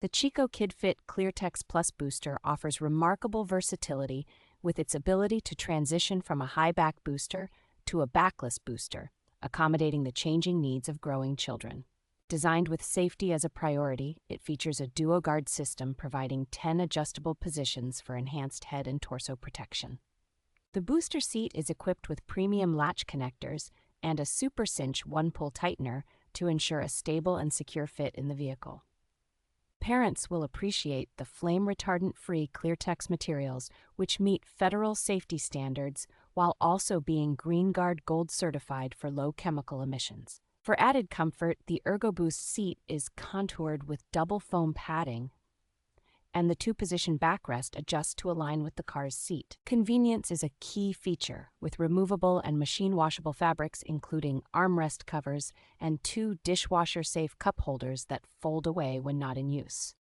The Chicco KidFit ClearTex Plus Booster offers remarkable versatility with its ability to transition from a high back booster to a backless booster, accommodating the changing needs of growing children. Designed with safety as a priority, it features a DuoGuard system providing 10 adjustable positions for enhanced head and torso protection. The booster seat is equipped with premium latch connectors and a SuperCinch one-pull tightener to ensure a stable and secure fit in the vehicle. Parents will appreciate the flame retardant-free ClearTex materials, which meet federal safety standards while also being GREENGUARD Gold Certified for low chemical emissions. For added comfort, the ErgoBoost seat is contoured with double foam padding, and the two-position backrest adjusts to align with the car's seat. Convenience is a key feature, with removable and machine-washable fabrics including armrest covers and 2 dishwasher-safe cup holders that fold away when not in use.